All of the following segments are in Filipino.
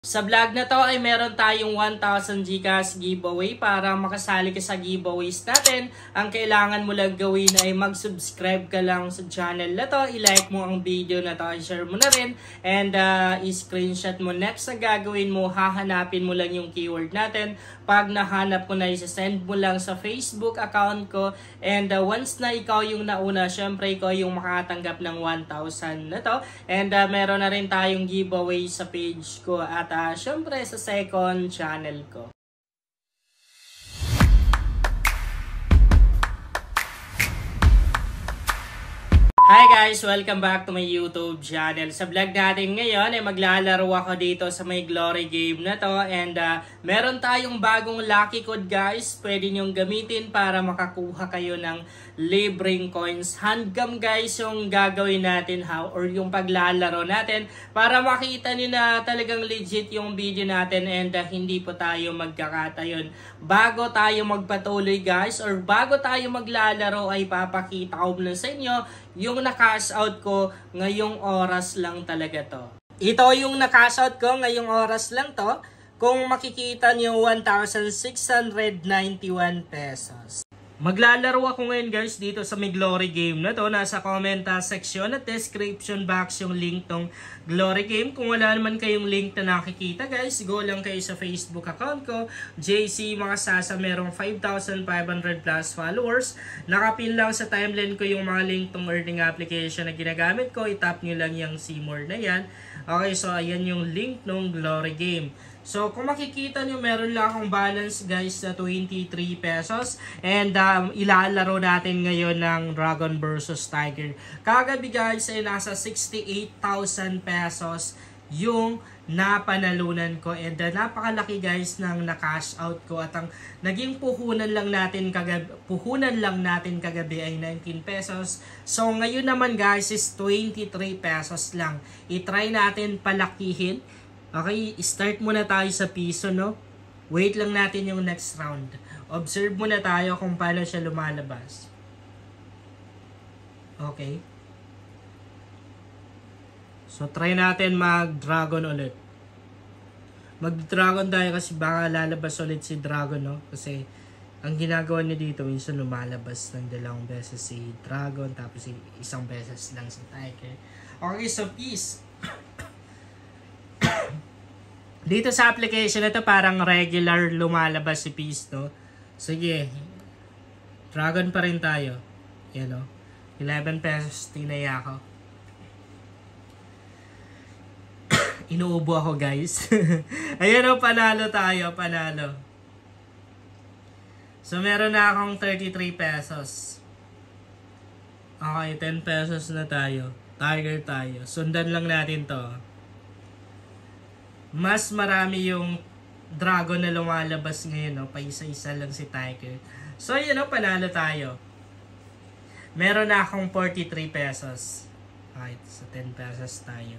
Sa vlog na to ay meron tayong 1,000 GCash giveaway. Para makasali ka sa giveaways natin, ang kailangan mo lang gawin ay mag-subscribe ka lang sa channel na to, i-like mo ang video na to, i-share mo na rin, and i-screenshot mo. Next na gagawin mo, hahanapin mo lang yung keyword natin. Pag nahanap mo na, isa-send mo lang sa Facebook account ko, and once na ikaw yung nauna, syempre ikaw yung makatanggap ng 1,000 na to. And meron na rin tayong giveaway sa page ko at syempre sa second channel ko. Hi guys! Welcome back to my YouTube channel. Sa vlog natin ngayon ay maglalaro ako dito sa may glory game na to, and meron tayong bagong lucky code guys. Pwede nyong gamitin para makakuha kayo ng libreng coins. Handgam guys yung gagawin natin or yung paglalaro natin para makita nyo na talagang legit yung video natin, and hindi po tayo magkakatayon. Bago tayo magpatuloy guys, or bago tayo maglalaro, ay papakita ko muna sa inyo yung na-cash out ko ngayong oras lang talaga to. Ito yung na-cash out ko ngayong oras lang to. Kung makikita nyo, 1,691 pesos. Maglalaro ako ngayon guys dito sa may glory game na to. Nasa comment section at description box yung link tong glory game. Kung wala naman kayong link na nakikita guys, go lang kayo sa Facebook account ko, JC Makasasa. Merong 5,500 plus followers. Nakapin lang sa timeline ko yung mga link tong earning application na ginagamit ko. I-tap nyo lang yung C-More na yan. Okay, so ayan yung link ng glory game. So, kung makikita nyo, meron lang akong balance guys na 23 pesos. And ilalaro natin ngayon ng Dragon versus Tiger. Kagabi guys ay nasa 68,000 pesos yung napanalunan ko. And napakalaki guys ng na-cash out ko. At ang naging puhunan lang natin kagabi ay 19 pesos. So, ngayon naman guys is 23 pesos lang. I-try natin palakihin. Okay, start muna tayo sa piso, no? Wait lang natin yung next round. Observe muna tayo kung paano siya lumalabas. Okay. So, try natin mag-dragon ulit. Mag-dragon tayo kasi baka lalabas ulit si dragon, no? Kasi, ang ginagawa niya dito, minsan lumalabas ng 2 beses si dragon, tapos 1 beses lang si tiger. Okay, so peace. Dito sa application na to, parang regular lumalabas si Peace, no? Sige. Dragon pa rin tayo. Yan, no? 11 pesos. Tinaya ako. Inuubo ako, guys. Ayan, no? Panalo tayo. Panalo. So, meron na akong 33 pesos. Okay, 10 pesos na tayo. Tiger tayo. Sundan lang natin to. Mas marami yung dragon na lumalabas ngayon, no? Paisa-isa lang si Tiger. So, yun, no? Panalo tayo. Meron na akong 43 pesos. Okay, so 10 pesos tayo.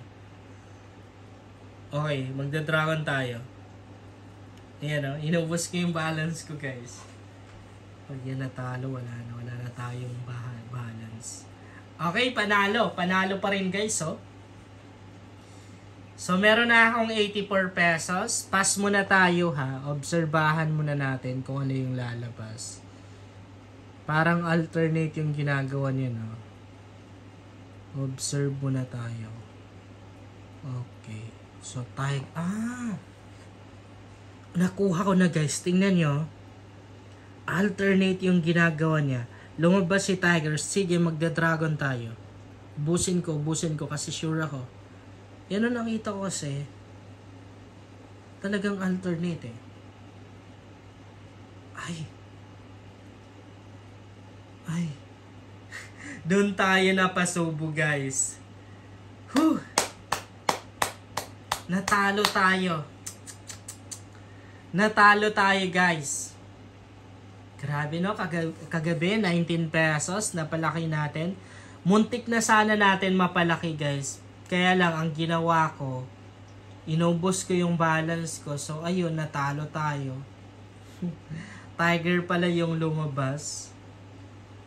Okay, magda-dragon tayo. Ayan, no? Inubos ko yung balance ko, guys. Pag yan natalo, wala na tayong balance. Okay, panalo. Panalo pa rin, guys, oh. So, meron na akong 84 pesos. Pass muna tayo, ha. Obserbahan muna natin kung ano yung lalabas. Parang alternate yung ginagawa niya, no? Observe muna tayo. Okay. So, tayo. Nakuha ko na, guys. Tingnan nyo. Alternate yung ginagawa niya. Lumabas si Tiger. Sige, magda-dragon tayo. Busin ko kasi sure ako. Yan ang nakita ko kasi, talagang alternate eh. Ay. Doon tayo napasubo guys. Whew. Natalo tayo. Natalo tayo guys. Grabe no, kagabi 19 pesos, napalaki natin. Muntik na sana natin mapalaki guys. Kaya lang, ang ginawa ko, inubos ko yung balance ko. So, ayun, natalo tayo. Tiger pala yung lumabas.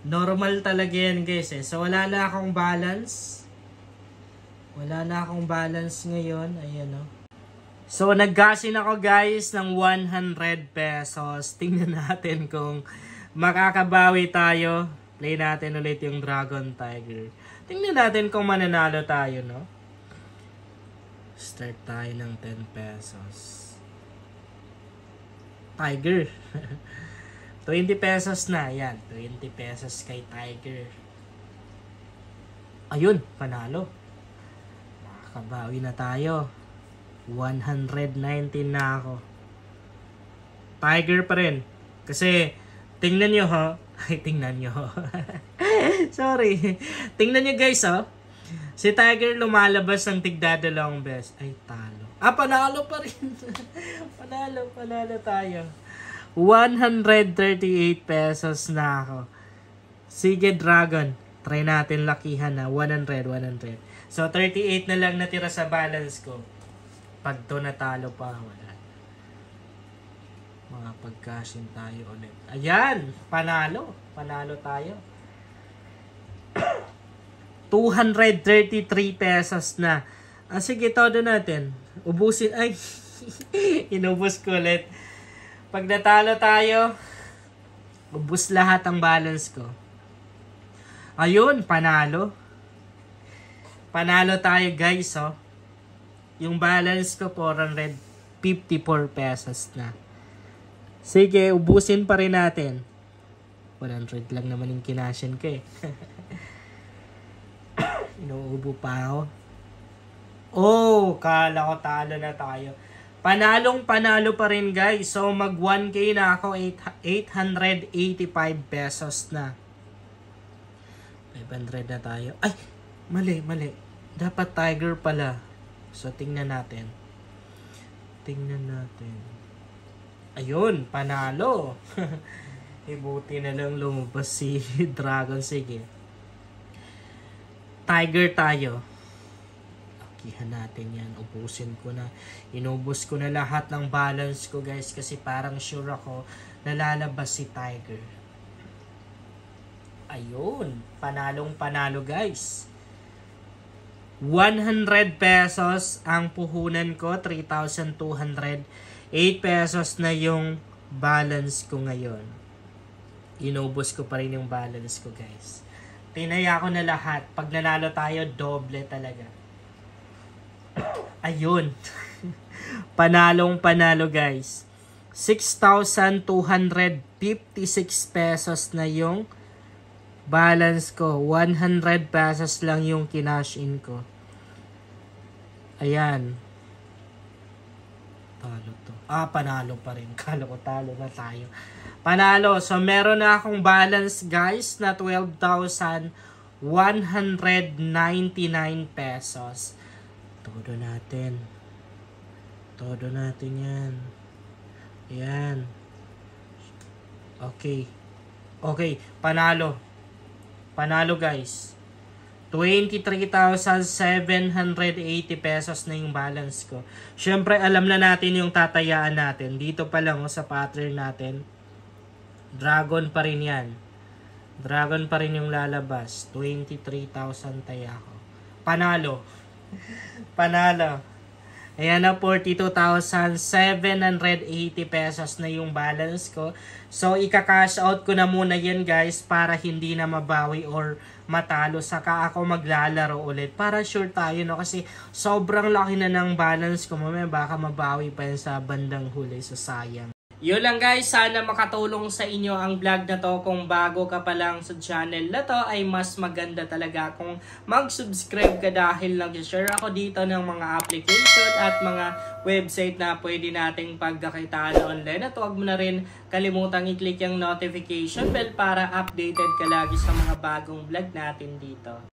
Normal talaga yan, guys. So, wala na akong balance. Wala na akong balance ngayon. Ayan, no? So, naggasin ako guys ng 100 pesos. Tingnan natin kung makakabawi tayo. Play natin ulit yung Dragon Tiger. Tingnan natin kung mananalo tayo, no? Start tayo ng 10 pesos. Tiger. 20 pesos na. Yan, 20 pesos kay Tiger. Ayun, panalo. Makakabawi na tayo. 119 na ako. Tiger pa rin. Kasi, tingnan nyo ho. Ay, tingnan nyo ho. Sorry. Tingnan nyo guys ho. Si Tiger lumalabas ng tigdadalawang beses. Ay, talo. Ah, panalo pa rin. panalo tayo. 138 pesos na ako. Sige, Dragon. Try natin lakihan na. 100. So, 38 na lang natira sa balance ko. Pag to natalo pa, wala. Mga pagkasin tayo ulit. Ayan! Panalo. Panalo tayo. 233 pesos na. Ah, sige, todo natin. Ubusin. Ay! Inubos ko ulit. Pag natalo tayo, ubus lahat ang balance ko. Ayun, panalo. Panalo tayo guys, oh. Yung balance ko, 454 pesos na. Sige, ubusin pa rin natin. 100 lang naman yung kinashin ko eh. Inuubo pa ako. Oh, kala ko talo na tayo. Panalong panalo pa rin guys. So mag 1k na ako, 885 pesos na. 500 na tayo. Ay, mali. Dapat Tiger pala. So, tingnan natin. Ayun, panalo. Buti na lang lumabas si Dragon. Sige. Tiger tayo. Akihan natin yan. Ubusin ko na. Inubos ko na lahat ng balance ko guys. Kasi parang sure ako nalalabas si Tiger. Ayun. Panalong panalo guys. 100 pesos ang puhunan ko, 3,200. 8 pesos na yung balance ko ngayon. Inubos ko pa rin yung balance ko, guys. Tinaya ko na lahat. Pag nanalo tayo, doble talaga. Ayun. Panalong panalo, guys. 6,256 pesos na yung balance ko. 100 pesos lang yung kinash in ko. Ayan. Talo to. Ah, panalo pa rin. Kala ko talo na tayo. Panalo. So, meron na akong balance, guys, na 12,199 pesos. Todo natin. Todo natin yan. Ayan. Okay. Okay. Panalo. Panalo guys. 23,780 pesos na yung balance ko. Syempre alam na natin yung tatayaan natin. Dito pa lang sa pattern natin. Dragon pa rin yan. Dragon pa rin yung lalabas. 23,000 taya ko. Panalo. Panalo. Ayan na, 42,780 pesos na yung balance ko. So, ika-cash out ko na muna yan guys para hindi na mabawi or matalo. Saka ako maglalaro ulit para sure tayo, no? Kasi sobrang laki na ng balance ko. Mamaya baka mabawi pa yan sa bandang huli. So, sayang. Yun lang guys, sana makatulong sa inyo ang vlog na to. Kung bago ka pa lang sa channel na to, ay mas maganda talaga kung mag-subscribe ka dahil nag-share ako dito ng mga application at mga website na pwede nating pagkakitaan online. At huwag mo na rin kalimutang i-click yung notification bell para updated ka lagi sa mga bagong vlog natin dito.